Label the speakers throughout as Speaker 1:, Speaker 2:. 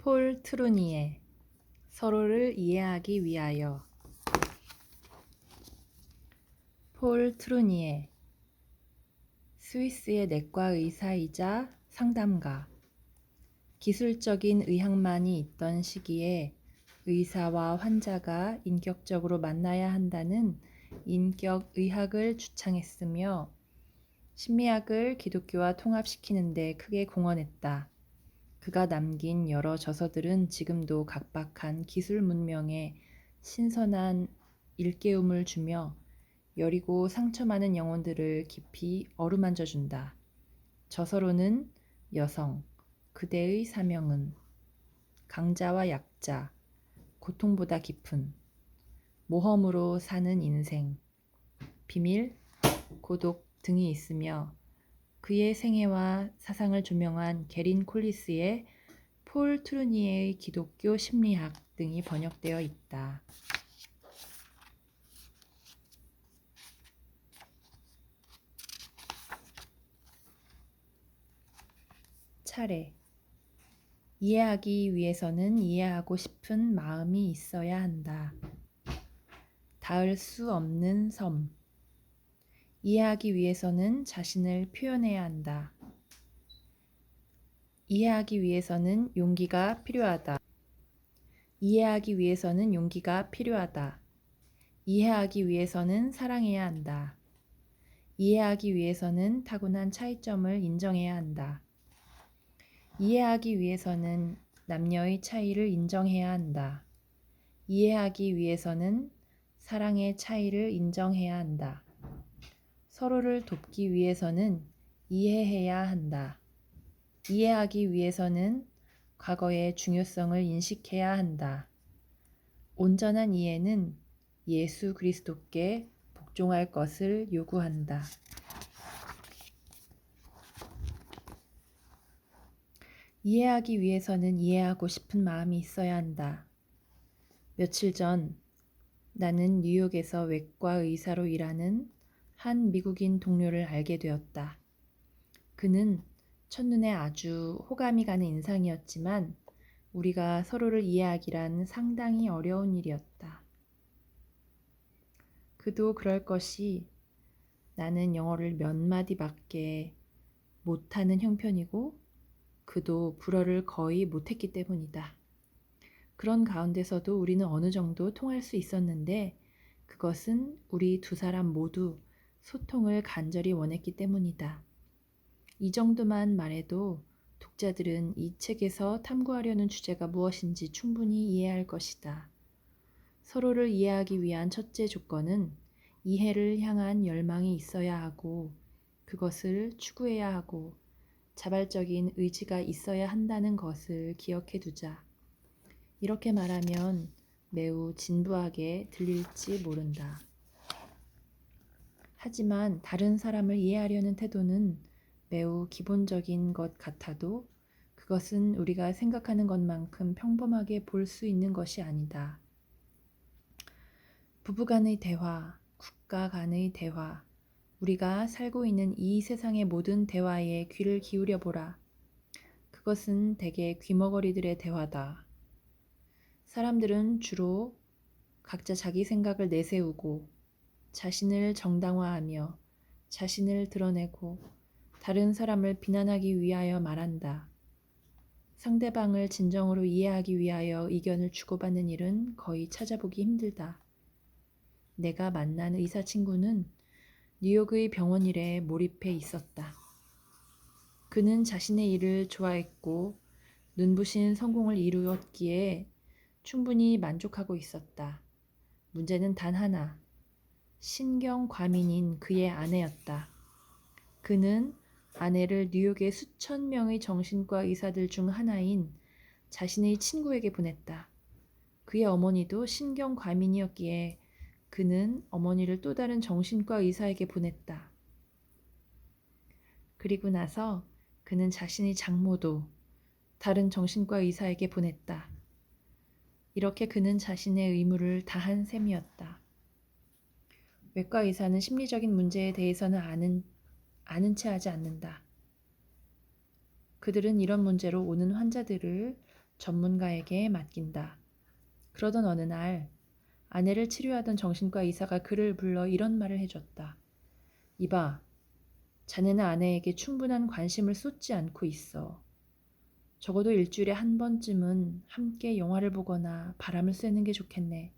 Speaker 1: 폴 트루니에 서로를 이해하기 위하여. 폴 트루니에 스위스의 내과 의사이자 상담가. 기술적인 의학만이 있던 시기에 의사와 환자가 인격적으로 만나야 한다는 인격의학을 주창했으며 심리학을 기독교와 통합시키는 데 크게 공헌했다. 그가 남긴 여러 저서들은 지금도 각박한 기술 문명에 신선한 일깨움을 주며 여리고 상처 많은 영혼들을 깊이 어루만져 준다. 저서로는 여성, 그대의 사명은, 강자와 약자, 고통보다 깊은, 모험으로 사는 인생, 비밀, 고독 등이 있으며 그의 생애와 사상을 조명한 게린 콜리스의 폴 트루니에의 기독교 심리학 등이 번역되어 있다. 차례. 이해하기 위해서는 이해하고 싶은 마음이 있어야 한다. 닿을 수 없는 섬. 이해하기 위해서는 자신을 표현해야 한다. 이해하기 위해서는 용기가 필요하다. 이해하기 위해서는 용기가 필요하다. 이해하기 위해서는 사랑해야 한다. 이해하기 위해서는 타고난 차이점을 인정해야 한다. 이해하기 위해서는 남녀의 차이를 인정해야 한다. 이해하기 위해서는 사랑의 차이를 인정해야 한다. 서로를 돕기 위해서는 이해해야 한다. 이해하기 위해서는 과거의 중요성을 인식해야 한다. 온전한 이해는 예수 그리스도께 복종할 것을 요구한다. 이해하기 위해서는 이해하고 싶은 마음이 있어야 한다. 며칠 전 나는 뉴욕에서 외과 의사로 일하는 한 미국인 동료를 알게 되었다. 그는 첫눈에 아주 호감이 가는 인상이었지만 우리가 서로를 이해하기란 상당히 어려운 일이었다. 그도 그럴 것이 나는 영어를 몇 마디밖에 못하는 형편이고 그도 불어를 거의 못했기 때문이다. 그런 가운데서도 우리는 어느 정도 통할 수 있었는데 그것은 우리 두 사람 모두 소통을 간절히 원했기 때문이다. 이 정도만 말해도 독자들은 이 책에서 탐구하려는 주제가 무엇인지 충분히 이해할 것이다. 서로를 이해하기 위한 첫째 조건은 이해를 향한 열망이 있어야 하고 그것을 추구해야 하고 자발적인 의지가 있어야 한다는 것을 기억해 두자. 이렇게 말하면 매우 진부하게 들릴지 모른다. 하지만 다른 사람을 이해하려는 태도는 매우 기본적인 것 같아도 그것은 우리가 생각하는 것만큼 평범하게 볼 수 있는 것이 아니다. 부부 간의 대화, 국가 간의 대화, 우리가 살고 있는 이 세상의 모든 대화에 귀를 기울여 보라. 그것은 대개 귀머거리들의 대화다. 사람들은 주로 각자 자기 생각을 내세우고 자신을 정당화하며 자신을 드러내고 다른 사람을 비난하기 위하여 말한다. 상대방을 진정으로 이해하기 위하여 의견을 주고받는 일은 거의 찾아보기 힘들다. 내가 만난 의사 친구는 뉴욕의 병원 일에 몰입해 있었다. 그는 자신의 일을 좋아했고 눈부신 성공을 이루었기에 충분히 만족하고 있었다. 문제는 단 하나, 신경과민인 그의 아내였다. 그는 아내를 뉴욕의 수천 명의 정신과 의사들 중 하나인 자신의 친구에게 보냈다. 그의 어머니도 신경과민이었기에 그는 어머니를 또 다른 정신과 의사에게 보냈다. 그리고 나서 그는 자신의 장모도 다른 정신과 의사에게 보냈다. 이렇게 그는 자신의 의무를 다한 셈이었다. 외과 의사는 심리적인 문제에 대해서는 아는 채 하지 않는다. 그들은 이런 문제로 오는 환자들을 전문가에게 맡긴다. 그러던 어느 날 아내를 치료하던 정신과 의사가 그를 불러 이런 말을 해줬다. 이봐, 자네는 아내에게 충분한 관심을 쏟지 않고 있어. 적어도 일주일에 한 번쯤은 함께 영화를 보거나 바람을 쐬는 게 좋겠네.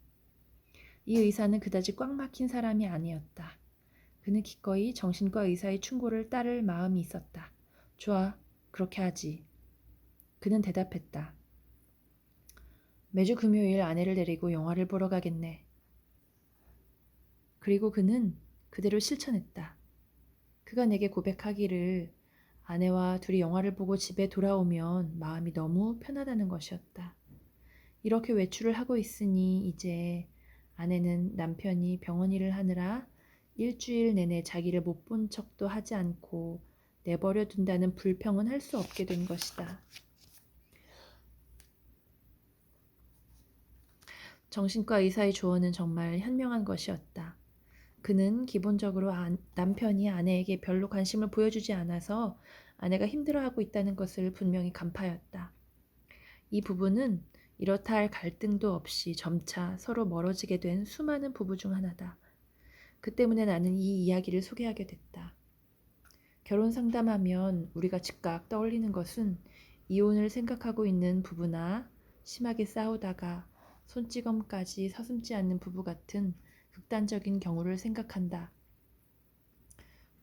Speaker 1: 이 의사는 그다지 꽉 막힌 사람이 아니었다. 그는 기꺼이 정신과 의사의 충고를 따를 마음이 있었다. 좋아, 그렇게 하지. 그는 대답했다. 매주 금요일 아내를 데리고 영화를 보러 가겠네. 그리고 그는 그대로 실천했다. 그가 내게 고백하기를 아내와 둘이 영화를 보고 집에 돌아오면 마음이 너무 편하다는 것이었다. 이렇게 외출을 하고 있으니 이제 아내는 남편이 병원 일을 하느라 일주일 내내 자기를 못 본 척도 하지 않고 내버려 둔다는 불평은 할 수 없게 된 것이다. 정신과 의사의 조언은 정말 현명한 것이었다. 그는 기본적으로 남편이 아내에게 별로 관심을 보여주지 않아서 아내가 힘들어하고 있다는 것을 분명히 간파하였다. 이 부부는 이렇다 할 갈등도 없이 점차 서로 멀어지게 된 수많은 부부 중 하나다. 그 때문에 나는 이 이야기를 소개하게 됐다. 결혼 상담하면 우리가 즉각 떠올리는 것은 이혼을 생각하고 있는 부부나 심하게 싸우다가 손찌검까지 서슴지 않는 부부 같은 극단적인 경우를 생각한다.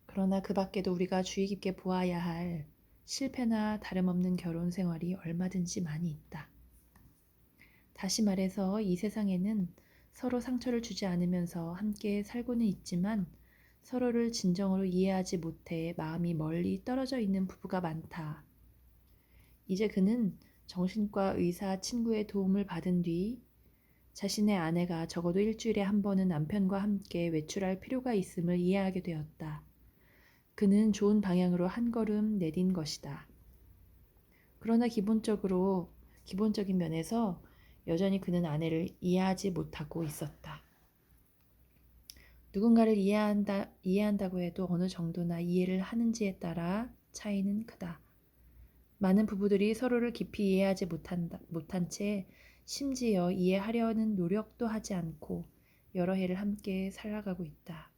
Speaker 1: 그러나 그 밖에도 우리가 주의 깊게 보아야 할 실패나 다름없는 결혼 생활이 얼마든지 많이 있다. 다시 말해서 이 세상에는 서로 상처를 주지 않으면서 함께 살고는 있지만 서로를 진정으로 이해하지 못해 마음이 멀리 떨어져 있는 부부가 많다. 이제 그는 정신과 의사 친구의 도움을 받은 뒤 자신의 아내가 적어도 일주일에 한 번은 남편과 함께 외출할 필요가 있음을 이해하게 되었다. 그는 좋은 방향으로 한 걸음 내딘 것이다. 그러나 기본적인 면에서 여전히 그는 아내를 이해하지 못하고 있었다. 누군가를 이해한다고 해도 어느 정도나 이해를 하는지에 따라 차이는 크다. 많은 부부들이 서로를 깊이 이해하지 못한 채 심지어 이해하려는 노력도 하지 않고 여러 해를 함께 살아가고 있다.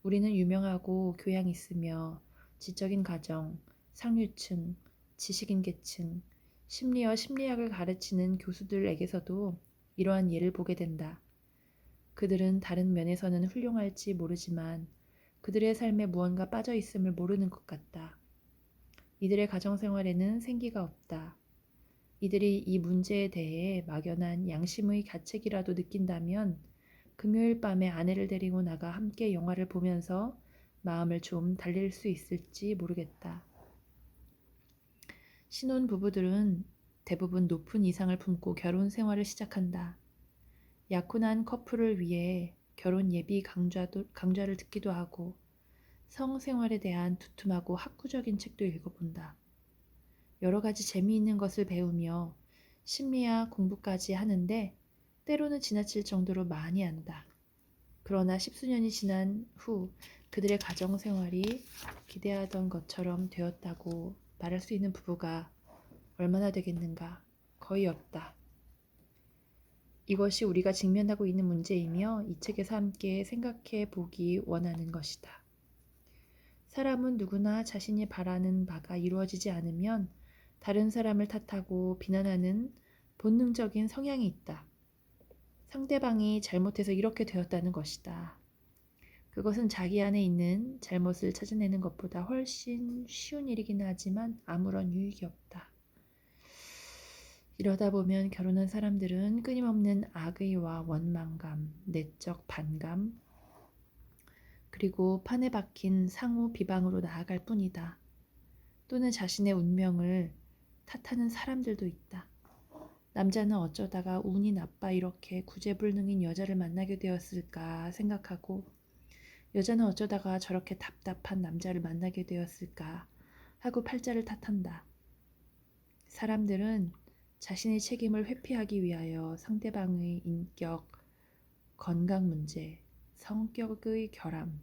Speaker 1: 우리는 유명하고 교양 있으며 지적인 가정, 상류층, 지식인 계층, 심리와 심리학을 가르치는 교수들에게서도 이러한 예를 보게 된다. 그들은 다른 면에서는 훌륭할지 모르지만 그들의 삶에 무언가 빠져 있음을 모르는 것 같다. 이들의 가정생활에는 생기가 없다. 이들이 이 문제에 대해 막연한 양심의 가책이라도 느낀다면 금요일 밤에 아내를 데리고 나가 함께 영화를 보면서 마음을 좀 달랠 수 있을지 모르겠다. 신혼 부부들은 대부분 높은 이상을 품고 결혼 생활을 시작한다. 약혼한 커플을 위해 결혼 예비 강좌를 듣기도 하고 성생활에 대한 두툼하고 학구적인 책도 읽어본다. 여러 가지 재미있는 것을 배우며 심리학 공부까지 하는데 때로는 지나칠 정도로 많이 안다. 그러나 십수년이 지난 후 그들의 가정생활이 기대하던 것처럼 되었다고 말할 수 있는 부부가 얼마나 되겠는가? 거의 없다. 이것이 우리가 직면하고 있는 문제이며 이 책에서 함께 생각해 보기 원하는 것이다. 사람은 누구나 자신이 바라는 바가 이루어지지 않으면 다른 사람을 탓하고 비난하는 본능적인 성향이 있다. 상대방이 잘못해서 이렇게 되었다는 것이다. 그것은 자기 안에 있는 잘못을 찾아내는 것보다 훨씬 쉬운 일이긴 하지만 아무런 유익이 없다. 이러다 보면 결혼한 사람들은 끊임없는 악의와 원망감, 내적 반감, 그리고 판에 박힌 상호 비방으로 나아갈 뿐이다. 또는 자신의 운명을 탓하는 사람들도 있다. 남자는 어쩌다가 운이 나빠 이렇게 구제불능인 여자를 만나게 되었을까 생각하고 여자는 어쩌다가 저렇게 답답한 남자를 만나게 되었을까 하고 팔자를 탓한다. 사람들은 자신의 책임을 회피하기 위하여 상대방의 인격, 건강 문제, 성격의 결함,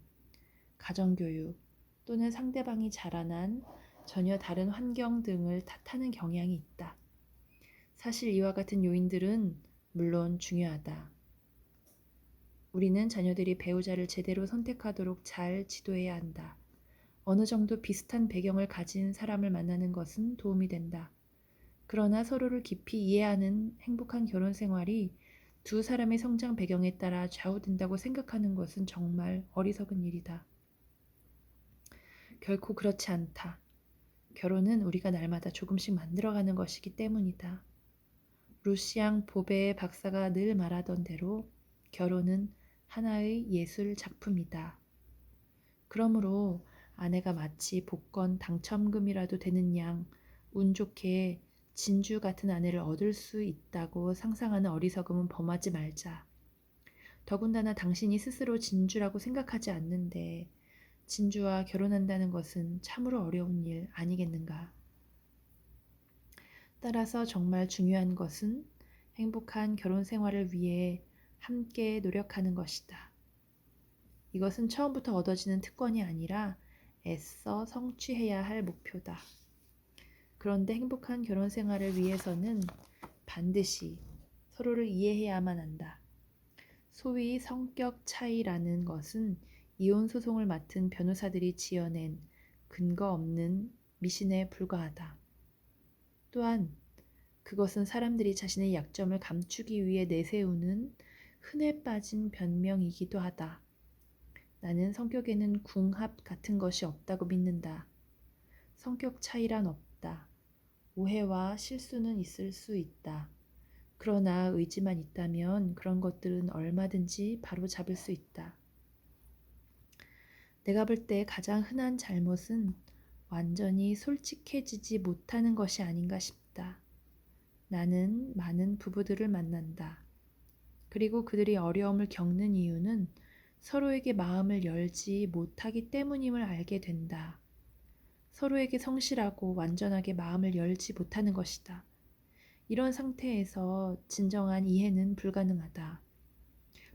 Speaker 1: 가정교육 또는 상대방이 자라난 전혀 다른 환경 등을 탓하는 경향이 있다. 사실 이와 같은 요인들은 물론 중요하다. 우리는 자녀들이 배우자를 제대로 선택하도록 잘 지도해야 한다. 어느 정도 비슷한 배경을 가진 사람을 만나는 것은 도움이 된다. 그러나 서로를 깊이 이해하는 행복한 결혼 생활이 두 사람의 성장 배경에 따라 좌우된다고 생각하는 것은 정말 어리석은 일이다. 결코 그렇지 않다. 결혼은 우리가 날마다 조금씩 만들어가는 것이기 때문이다. 루시앙 보베 박사가 늘 말하던 대로 결혼은 하나의 예술 작품이다. 그러므로 아내가 마치 복권 당첨금이라도 되는 양 운 좋게 진주 같은 아내를 얻을 수 있다고 상상하는 어리석음은 범하지 말자. 더군다나 당신이 스스로 진주라고 생각하지 않는데 진주와 결혼한다는 것은 참으로 어려운 일 아니겠는가. 따라서 정말 중요한 것은 행복한 결혼 생활을 위해 함께 노력하는 것이다. 이것은 처음부터 얻어지는 특권이 아니라 애써 성취해야 할 목표다. 그런데 행복한 결혼 생활을 위해서는 반드시 서로를 이해해야만 한다. 소위 성격 차이라는 것은 이혼 소송을 맡은 변호사들이 지어낸 근거 없는 미신에 불과하다. 또한 그것은 사람들이 자신의 약점을 감추기 위해 내세우는 흔해 빠진 변명이기도 하다. 나는 성격에는 궁합 같은 것이 없다고 믿는다. 성격 차이란 없다. 오해와 실수는 있을 수 있다. 그러나 의지만 있다면 그런 것들은 얼마든지 바로 잡을 수 있다. 내가 볼 때 가장 흔한 잘못은 완전히 솔직해지지 못하는 것이 아닌가 싶다. 나는 많은 부부들을 만난다. 그리고 그들이 어려움을 겪는 이유는 서로에게 마음을 열지 못하기 때문임을 알게 된다. 서로에게 성실하고 완전하게 마음을 열지 못하는 것이다. 이런 상태에서 진정한 이해는 불가능하다.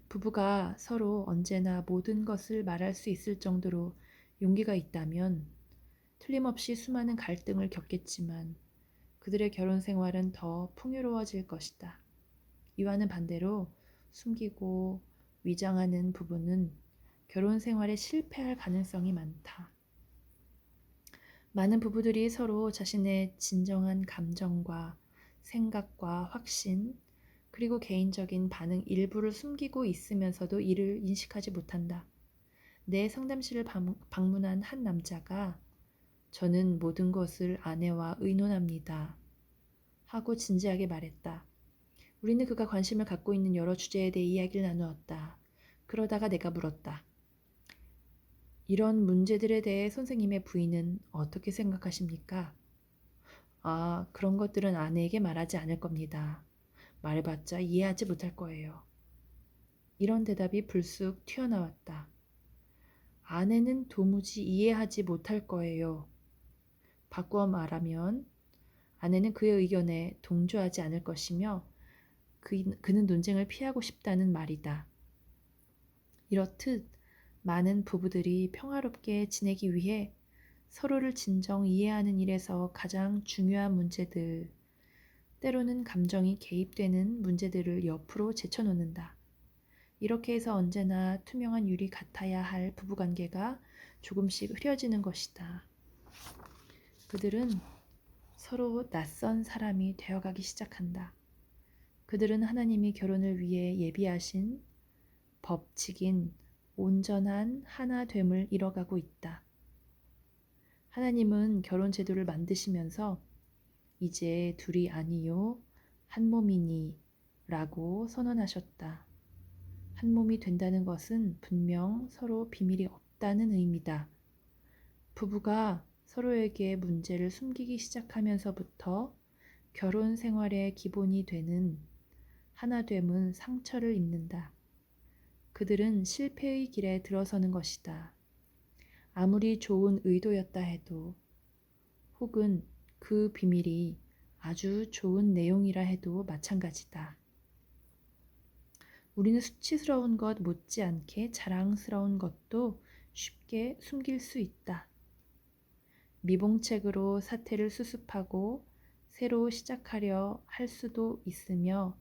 Speaker 1: 부부가 서로 언제나 모든 것을 말할 수 있을 정도로 용기가 있다면 틀림없이 수많은 갈등을 겪겠지만 그들의 결혼 생활은 더 풍요로워질 것이다. 이와는 반대로 숨기고 위장하는 부부는 결혼 생활에 실패할 가능성이 많다. 많은 부부들이 서로 자신의 진정한 감정과 생각과 확신, 그리고 개인적인 반응 일부를 숨기고 있으면서도 이를 인식하지 못한다. 내 상담실을 방문한 한 남자가 저는 모든 것을 아내와 의논합니다. 하고 진지하게 말했다. 우리는 그가 관심을 갖고 있는 여러 주제에 대해 이야기를 나누었다. 그러다가 내가 물었다. 이런 문제들에 대해 선생님의 부인은 어떻게 생각하십니까? 아, 그런 것들은 아내에게 말하지 않을 겁니다. 말해봤자 이해하지 못할 거예요. 이런 대답이 불쑥 튀어나왔다. 아내는 도무지 이해하지 못할 거예요. 바꾸어 말하면 아내는 그의 의견에 동조하지 않을 것이며 그는 논쟁을 피하고 싶다는 말이다. 이렇듯 많은 부부들이 평화롭게 지내기 위해 서로를 진정 이해하는 일에서 가장 중요한 문제들, 때로는 감정이 개입되는 문제들을 옆으로 제쳐놓는다. 이렇게 해서 언제나 투명한 유리 같아야 할 부부관계가 조금씩 흐려지는 것이다. 그들은 서로 낯선 사람이 되어가기 시작한다. 그들은 하나님이 결혼을 위해 예비하신 법칙인 온전한 하나됨을 이뤄가고 있다. 하나님은 결혼 제도를 만드시면서 이제 둘이 아니요 한 몸이니 라고 선언하셨다. 한 몸이 된다는 것은 분명 서로 비밀이 없다는 의미다. 부부가 서로에게 문제를 숨기기 시작하면서부터 결혼 생활의 기본이 되는 하나됨은 상처를 입는다. 그들은 실패의 길에 들어서는 것이다. 아무리 좋은 의도였다 해도 혹은 그 비밀이 아주 좋은 내용이라 해도 마찬가지다. 우리는 수치스러운 것 못지않게 자랑스러운 것도 쉽게 숨길 수 있다. 미봉책으로 사태를 수습하고 새로 시작하려 할 수도 있으며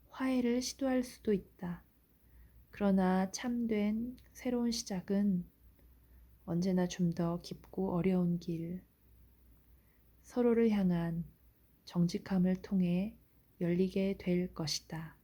Speaker 1: 화해를 시도할 수도 있다. 그러나 참된 새로운 시작은 언제나 좀 더 깊고 어려운 길, 서로를 향한 정직함을 통해 열리게 될 것이다.